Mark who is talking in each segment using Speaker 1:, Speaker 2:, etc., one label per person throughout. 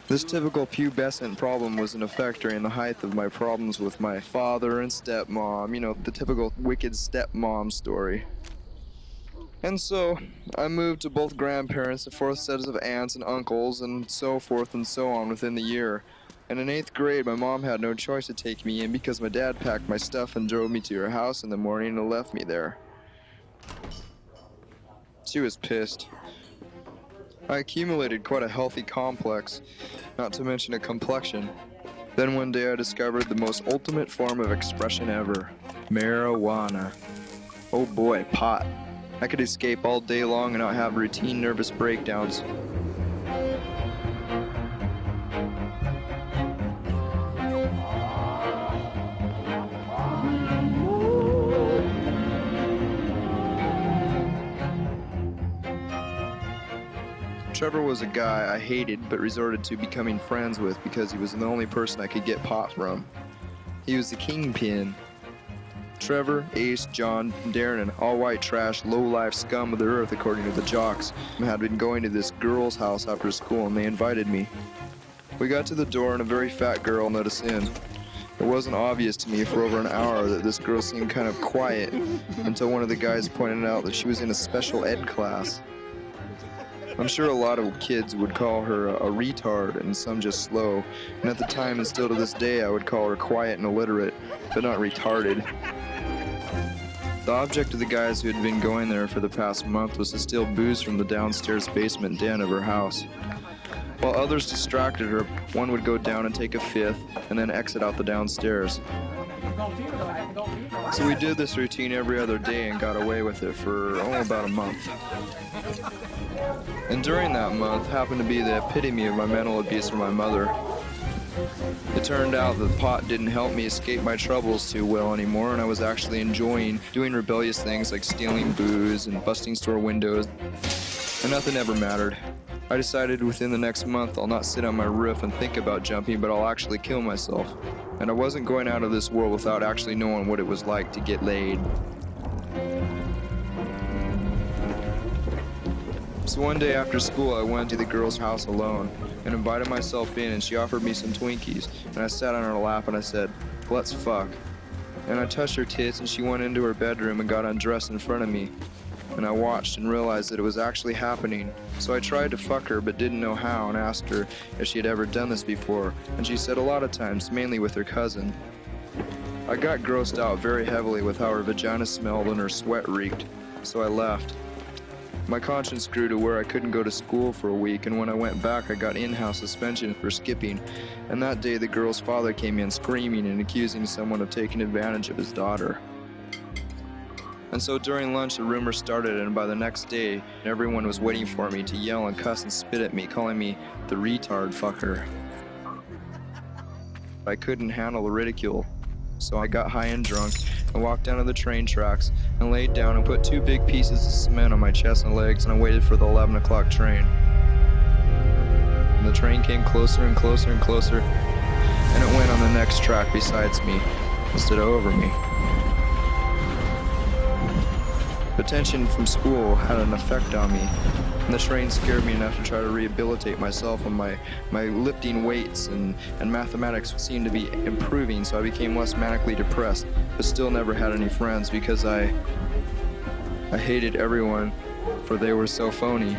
Speaker 1: This typical pubescent problem was in effect during the height of my problems with my father and stepmom, you know, the typical wicked stepmom story. And so, I moved to both grandparents, the fourth sets of aunts and uncles, and so forth and so on within the year. And in 8th grade, my mom had no choice to take me in because my dad packed my stuff and drove me to her house in the morning and left me there. She was pissed. I accumulated quite a healthy complex, not to mention a complexion. Then one day I discovered the most ultimate form of expression ever, marijuana. Oh boy, pot. I could escape all day long and not have routine nervous breakdowns. Trevor was a guy I hated but resorted to becoming friends with because he was the only person I could get pot from. He was the kingpin. Trevor, Ace, John, Darren, and all white trash, low-life scum of the earth, according to the jocks, had been going to this girl's house after school, and they invited me. We got to the door, and a very fat girl let us in. It wasn't obvious to me for over an hour that this girl seemed kind of quiet until one of the guys pointed out that she was in a special ed class. I'm sure a lot of kids would call her a retard and some just slow, and at the time and still to this day I would call her quiet and illiterate, but not retarded. The object of the guys who had been going there for the past month was to steal booze from the downstairs basement den of her house. While others distracted her, one would go down and take a fifth, and then exit out the downstairs. So we did this routine every other day and got away with it for about a month. And during that month happened to be the epitome of my mental abuse from my mother. It turned out that pot didn't help me escape my troubles too well anymore, and I was actually enjoying doing rebellious things like stealing booze and busting store windows, and nothing ever mattered. I decided within the next month I'll not sit on my roof and think about jumping, but I'll actually kill myself. And I wasn't going out of this world without actually knowing what it was like to get laid. So one day after school, I went to the girl's house alone and invited myself in, and she offered me some Twinkies, and I sat on her lap and I said, "Let's fuck." And I touched her tits, and she went into her bedroom and got undressed in front of me. And I watched and realized that it was actually happening. So I tried to fuck her but didn't know how, and asked her if she had ever done this before, and she said a lot of times, mainly with her cousin. I got grossed out very heavily with how her vagina smelled and her sweat reeked, so I left. My conscience grew to where I couldn't go to school for a week, and when I went back I got in-house suspension for skipping, and that day the girl's father came in screaming and accusing someone of taking advantage of his daughter. And so during lunch the rumor started, and by the next day everyone was waiting for me to yell and cuss and spit at me, calling me the retard fucker. I couldn't handle the ridicule, so I got high and drunk and walked down to the train tracks and laid down and put 2 big pieces of cement on my chest and legs, and I waited for the 11 o'clock train. And the train came closer and closer and closer, and it went on the next track besides me instead of over me. The tension from school had an effect on me, and the train scared me enough to try to rehabilitate myself, and my lifting weights and mathematics seemed to be improving, so I became less manically depressed, but still never had any friends because I hated everyone, for they were so phony.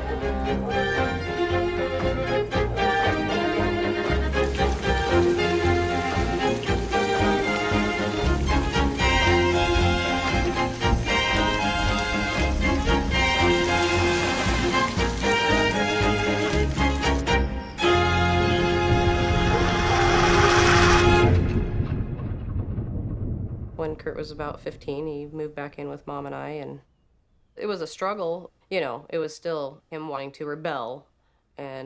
Speaker 2: When Kurt was about 15, he moved back in with Mom and I, and it was a struggle. You know, it was still him wanting to rebel, and